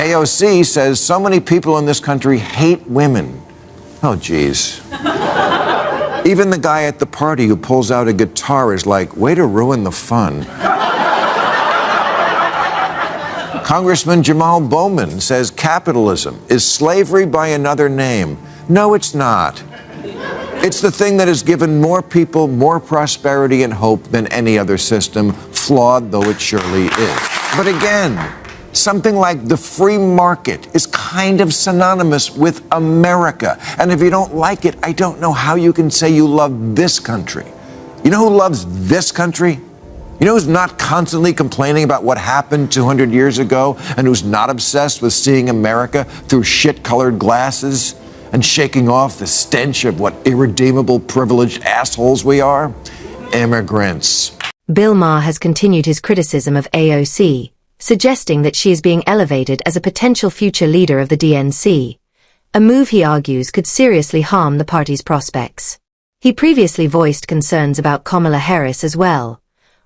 AOC says so many people in this country hate women. Oh, geez. Even the guy at the party who pulls out a guitar is like, way to ruin the fun. Congressman Jamal Bowman says capitalism is slavery by another name. No, it's not. It's the thing that has given more people more prosperity and hope than any other system, flawed though it surely is. But again, something like the free market is kind of synonymous with America. And if you don't like it, I don't know how you can say you love this country. You know who loves this country? You know who's not constantly complaining about what happened 200 years ago and who's not obsessed with seeing America through shit-colored glasses and shaking off the stench of what irredeemable, privileged assholes we are? Immigrants. Bill Maher has continued his criticism of AOC, suggesting that she is being elevated as a potential future leader of the DNC, a move he argues could seriously harm the party's prospects. He previously voiced concerns about Kamala Harris as well,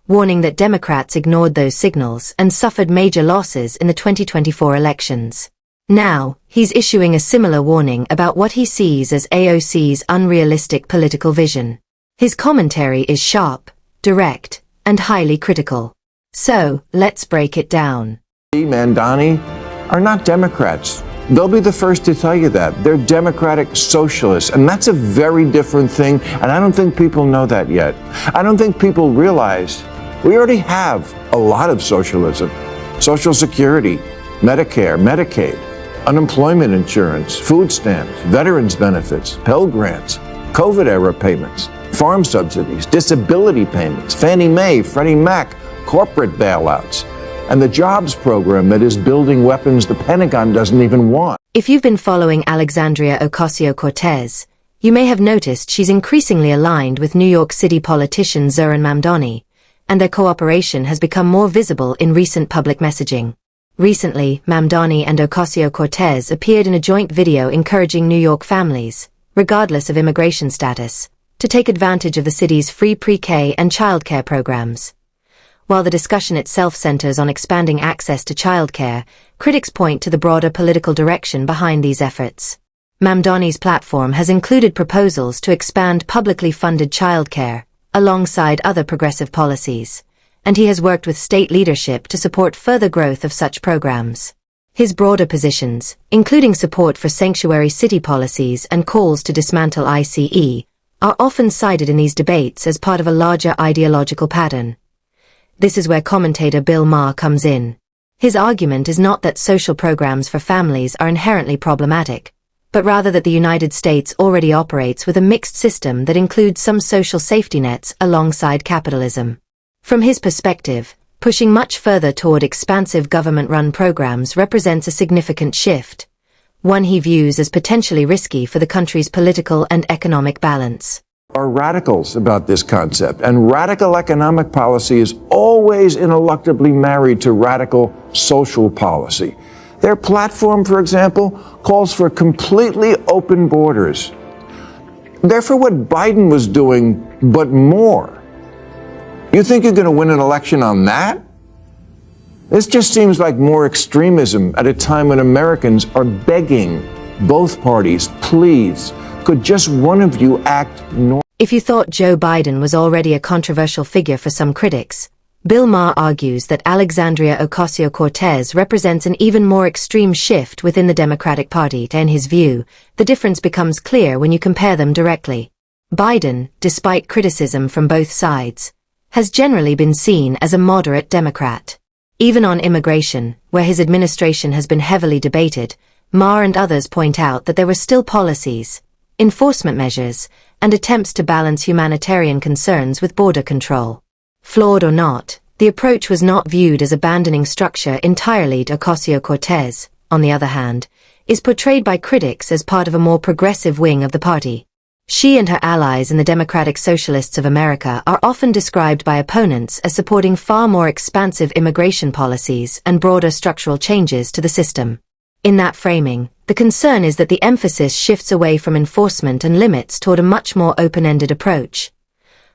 warning that Democrats ignored those signals and suffered major losses in the 2024 elections. Now, he's issuing a similar warning about what he sees as AOC's unrealistic political vision. His commentary is sharp, direct, and highly critical. So, let's break it down. Mamdani are not Democrats. They'll be the first to tell you that. They're democratic socialists, and that's a very different thing, and I don't think people know that yet. I don't think people realize we already have a lot of socialism. Social Security, Medicare, Medicaid, unemployment insurance, food stamps, veterans benefits, Pell Grants, COVID-era payments, farm subsidies, disability payments, Fannie Mae, Freddie Mac, corporate bailouts, and the jobs program that is building weapons the Pentagon doesn't even want. If you've been following Alexandria Ocasio-Cortez, you may have noticed she's increasingly aligned with New York City politician Zohran Mamdani, and their cooperation has become more visible in recent public messaging. Recently, Mamdani and Ocasio-Cortez appeared in a joint video encouraging New York families, regardless of immigration status, to take advantage of the city's free pre-K and childcare programs. While the discussion itself centers on expanding access to childcare, critics point to the broader political direction behind these efforts. Mamdani's platform has included proposals to expand publicly funded childcare, alongside other progressive policies, and he has worked with state leadership to support further growth of such programs. His broader positions, including support for sanctuary city policies and calls to dismantle ICE, are often cited in these debates as part of a larger ideological pattern. This is where commentator Bill Maher comes in. His argument is not that social programs for families are inherently problematic, but rather that the United States already operates with a mixed system that includes some social safety nets alongside capitalism. From his perspective, pushing much further toward expansive government-run programs represents a significant shift, one he views as potentially risky for the country's political and economic balance. Are radicals about this concept, and radical economic policy is always ineluctably married to radical social policy. Their platform, for example, calls for completely open borders. They're for what Biden was doing, but more. You think you're going to win an election on that? This just seems like more extremism at a time when Americans are begging both parties, please, could just one of you act normal? If you thought Joe Biden was already a controversial figure for some critics, Bill Maher argues that Alexandria Ocasio-Cortez represents an even more extreme shift within the Democratic Party. In his view, the difference becomes clear when you compare them directly. Biden, despite criticism from both sides, has generally been seen as a moderate Democrat. Even on immigration, where his administration has been heavily debated, Maher and others point out that there were still policies, enforcement measures, and attempts to balance humanitarian concerns with border control. Flawed or not, the approach was not viewed as abandoning structure entirely. Ocasio-Cortez, on the other hand, is portrayed by critics as part of a more progressive wing of the party. She and her allies in the Democratic Socialists of America are often described by opponents as supporting far more expansive immigration policies and broader structural changes to the system. In that framing, the concern is that the emphasis shifts away from enforcement and limits toward a much more open-ended approach.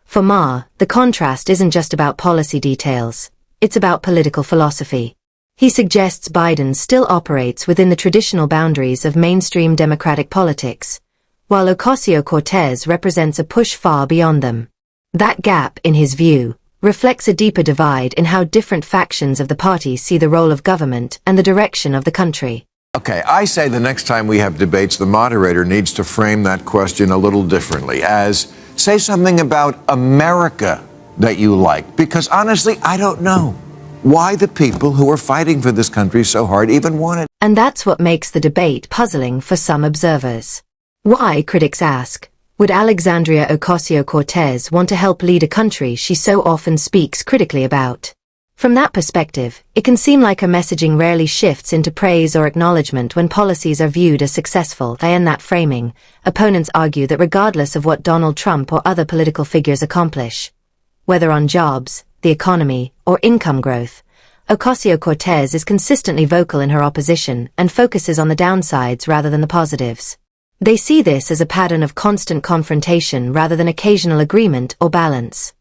For Maher, the contrast isn't just about policy details, it's about political philosophy. He suggests Biden still operates within the traditional boundaries of mainstream Democratic politics, while Ocasio-Cortez represents a push far beyond them. That gap, in his view, reflects a deeper divide in how different factions of the party see the role of government and the direction of the country. Okay, I say the next time we have debates, the moderator needs to frame that question a little differently, as say something about America that you like, because honestly, I don't know why the people who are fighting for this country so hard even want it. And that's what makes the debate puzzling for some observers. Why, critics ask, would Alexandria Ocasio-Cortez want to help lead a country she so often speaks critically about? From that perspective, it can seem like her messaging rarely shifts into praise or acknowledgement when policies are viewed as successful. In that framing, opponents argue that regardless of what Donald Trump or other political figures accomplish, whether on jobs, the economy, or income growth, Ocasio-Cortez is consistently vocal in her opposition and focuses on the downsides rather than the positives. They see this as a pattern of constant confrontation rather than occasional agreement or balance.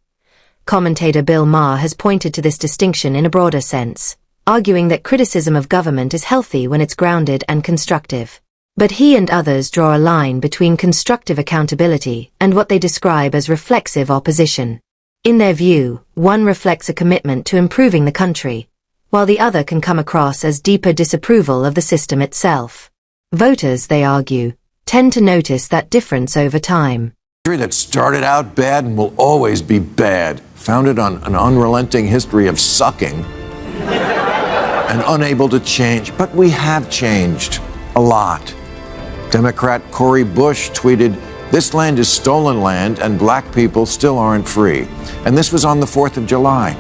Commentator Bill Maher has pointed to this distinction in a broader sense, arguing that criticism of government is healthy when it's grounded and constructive. But he and others draw a line between constructive accountability and what they describe as reflexive opposition. In their view, one reflects a commitment to improving the country, while the other can come across as deeper disapproval of the system itself. Voters, they argue, tend to notice that difference over time. That started out bad and will always be bad, founded on an unrelenting history of sucking and unable to change. But we have changed a lot. Democrat Cori Bush tweeted, "This land is stolen land and black people still aren't free." And this was on the 4th of July.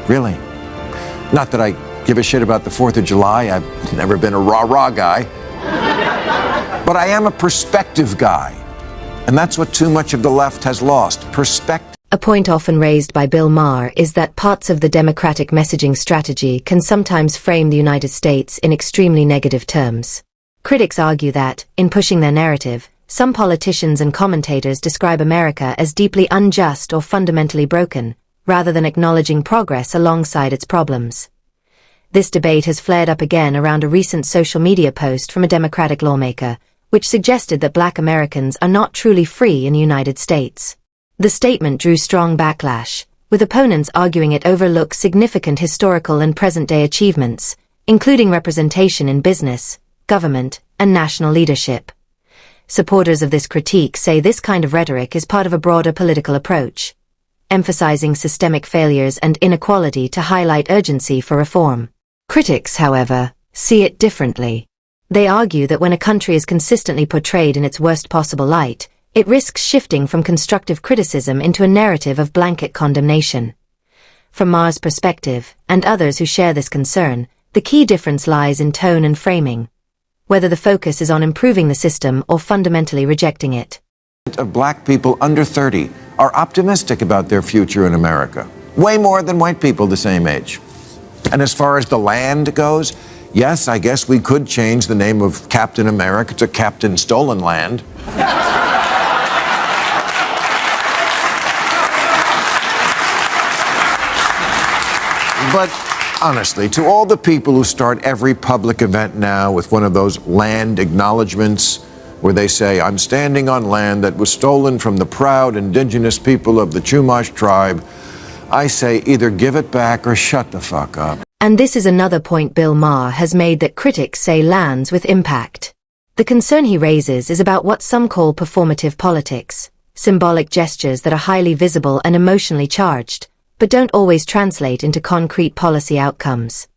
Really? Not that I give a shit about the 4th of July. I've never been a rah-rah guy. But I am a perspective guy. And that's what too much of the left has lost, perspective. A point often raised by Bill Maher is that parts of the Democratic messaging strategy can sometimes frame the United States in extremely negative terms. Critics argue that, in pushing their narrative, some politicians and commentators describe America as deeply unjust or fundamentally broken, rather than acknowledging progress alongside its problems. This debate has flared up again around a recent social media post from a Democratic lawmaker, which suggested that black Americans are not truly free in the United States. The statement drew strong backlash, with opponents arguing it overlooks significant historical and present-day achievements, including representation in business, government, and national leadership. Supporters of this critique say this kind of rhetoric is part of a broader political approach, emphasizing systemic failures and inequality to highlight urgency for reform. Critics, however, see it differently. They argue that when a country is consistently portrayed in its worst possible light, it risks shifting from constructive criticism into a narrative of blanket condemnation. From Maher's perspective, and others who share this concern, the key difference lies in tone and framing, whether the focus is on improving the system or fundamentally rejecting it. Of black people under 30 are optimistic about their future in America, way more than white people the same age. And as far as the land goes, yes, I guess we could change the name of Captain America to Captain Stolen Land. But honestly, to all the people who start every public event now with one of those land acknowledgments where they say, "I'm standing on land that was stolen from the proud indigenous people of the Chumash tribe," I say either give it back or shut the fuck up. And this is another point Bill Maher has made that critics say lands with impact. The concern he raises is about what some call performative politics, symbolic gestures that are highly visible and emotionally charged, but don't always translate into concrete policy outcomes.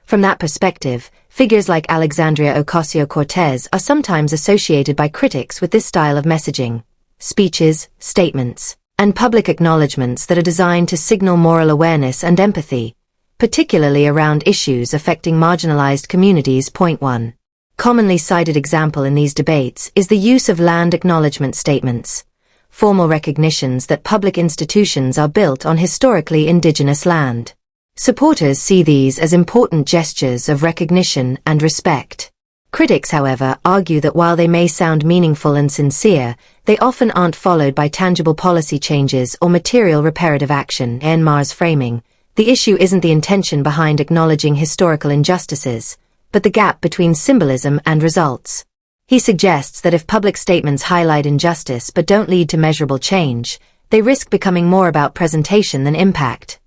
From that perspective, figures like Alexandria Ocasio-Cortez are sometimes associated by critics with this style of messaging, speeches, statements, and public acknowledgments that are designed to signal moral awareness and empathy, particularly around issues affecting marginalized communities. Point 1. Commonly cited example in these debates is the use of land acknowledgement statements, formal recognitions that public institutions are built on historically indigenous land. Supporters see these as important gestures of recognition and respect. Critics, however, argue that while they may sound meaningful and sincere, they often aren't followed by tangible policy changes or material reparative action. In Maher's framing, The issue isn't the intention behind acknowledging historical injustices, but the gap between symbolism and results. He suggests that if public statements highlight injustice but don't lead to measurable change, they risk becoming more about presentation than impact.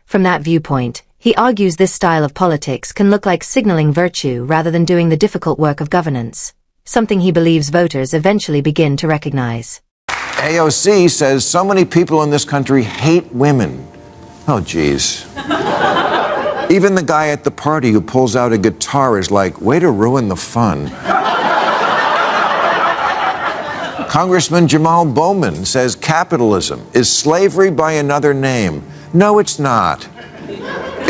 From that viewpoint, he argues this style of politics can look like signaling virtue rather than doing the difficult work of governance, something he believes voters eventually begin to recognize. AOC says so many people in this country hate women. Oh, geez. Even the guy at the party who pulls out a guitar is like, way to ruin the fun. Congressman Jamal Bowman says capitalism is slavery by another name. No, it's not.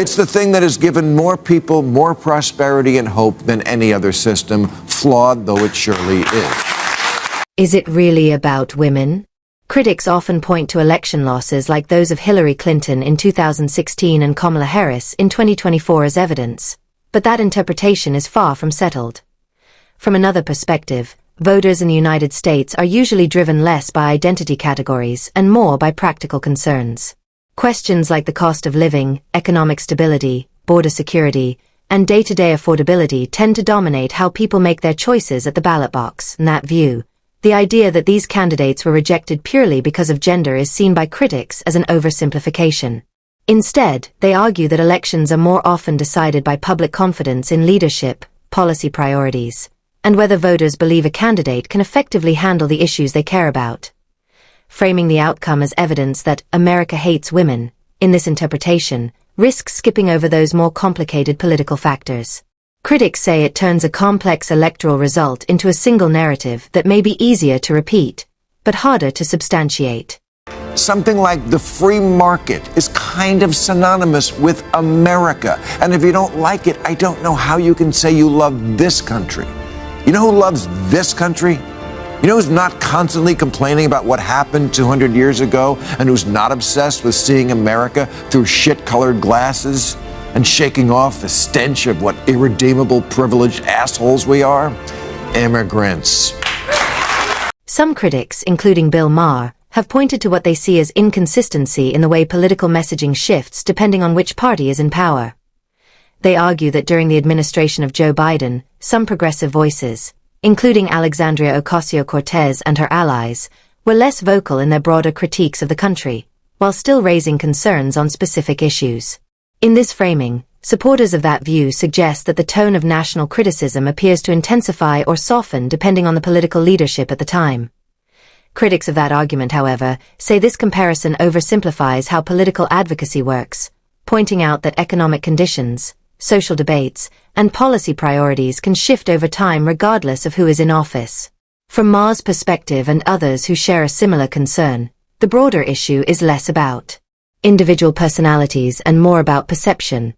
It's the thing that has given more people more prosperity and hope than any other system, flawed though it surely is. Is it really about women? Critics often point to election losses like those of Hillary Clinton in 2016 and Kamala Harris in 2024 as evidence, but that interpretation is far from settled. From another perspective, voters in the United States are usually driven less by identity categories and more by practical concerns. Questions like the cost of living, economic stability, border security, and day-to-day affordability tend to dominate how people make their choices at the ballot box. In that view, the idea that these candidates were rejected purely because of gender is seen by critics as an oversimplification. Instead, they argue that elections are more often decided by public confidence in leadership, policy priorities, and whether voters believe a candidate can effectively handle the issues they care about. Framing the outcome as evidence that America hates women, in this interpretation, risks skipping over those more complicated political factors. Critics say it turns a complex electoral result into a single narrative that may be easier to repeat, but harder to substantiate. Something like the free market is kind of synonymous with America. And if you don't like it, I don't know how you can say you love this country. You know who loves this country? You know who's not constantly complaining about what happened 200 years ago and who's not obsessed with seeing America through shit-colored glasses and shaking off the stench of what irredeemable privileged assholes we are? Immigrants. Some critics, including Bill Maher, have pointed to what they see as inconsistency in the way political messaging shifts depending on which party is in power. They argue that during the administration of Joe Biden, some progressive voices, including Alexandria Ocasio-Cortez and her allies, were less vocal in their broader critiques of the country, while still raising concerns on specific issues. In this framing, supporters of that view suggest that the tone of national criticism appears to intensify or soften depending on the political leadership at the time. Critics of that argument, however, say this comparison oversimplifies how political advocacy works, pointing out that economic conditions, social debates, and policy priorities can shift over time regardless of who is in office. From Maher's perspective and others who share a similar concern, the broader issue is less about individual personalities and more about perception,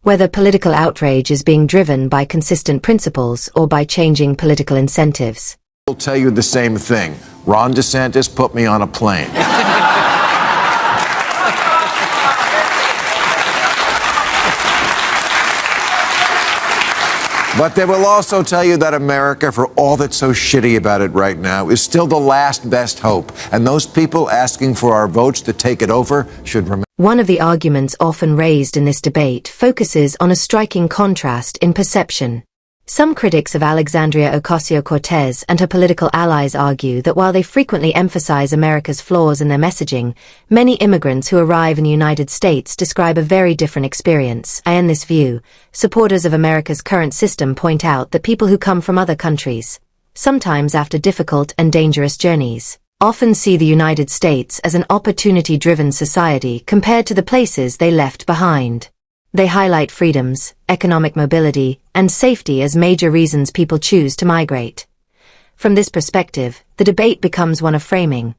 whether political outrage is being driven by consistent principles or by changing political incentives. I'll tell you the same thing. Ron DeSantis put me on a plane. But they will also tell you that America, for all that's so shitty about it right now, is still the last best hope. And those people asking for our votes to take it over should remember. One of the arguments often raised in this debate focuses on a striking contrast in perception. Some critics of Alexandria Ocasio-Cortez and her political allies argue that while they frequently emphasize America's flaws in their messaging, many immigrants who arrive in the United States describe a very different experience. In this view, supporters of America's current system point out that people who come from other countries, sometimes after difficult and dangerous journeys, often see the United States as an opportunity-driven society compared to the places they left behind. They highlight freedoms, economic mobility, and safety as major reasons people choose to migrate. From this perspective, the debate becomes one of framing,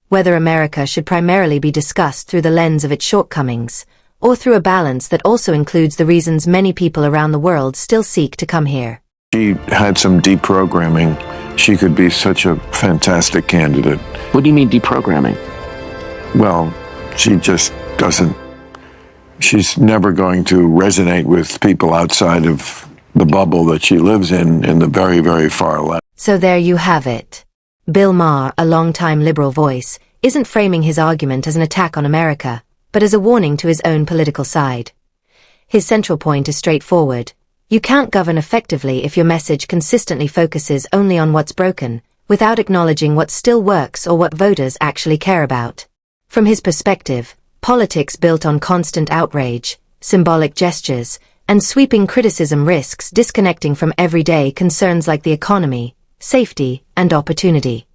whether America should primarily be discussed through the lens of its shortcomings, or through a balance that also includes the reasons many people around the world still seek to come here. She had some deprogramming. She could be such a fantastic candidate. What do you mean deprogramming? Well, she just doesn't. She's never going to resonate with people outside of the bubble that she lives in the very, very far left. So there you have it. Bill Maher, a longtime liberal voice, isn't framing his argument as an attack on America, but as a warning to his own political side. His central point is straightforward. You can't govern effectively if your message consistently focuses only on what's broken, without acknowledging what still works or what voters actually care about. From his perspective, politics built on constant outrage, symbolic gestures, and sweeping criticism risks disconnecting from everyday concerns like the economy, safety, and opportunity.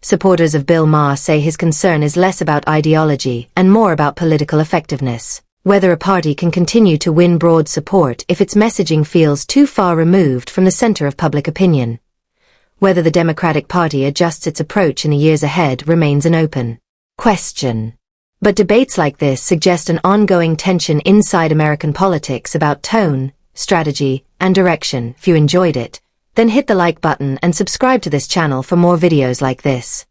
Supporters of Bill Maher say his concern is less about ideology and more about political effectiveness. Whether a party can continue to win broad support if its messaging feels too far removed from the center of public opinion. Whether the Democratic Party adjusts its approach in the years ahead remains an open question. But debates like this suggest an ongoing tension inside American politics about tone, strategy, and direction. If you enjoyed it, then hit the like button and subscribe to this channel for more videos like this.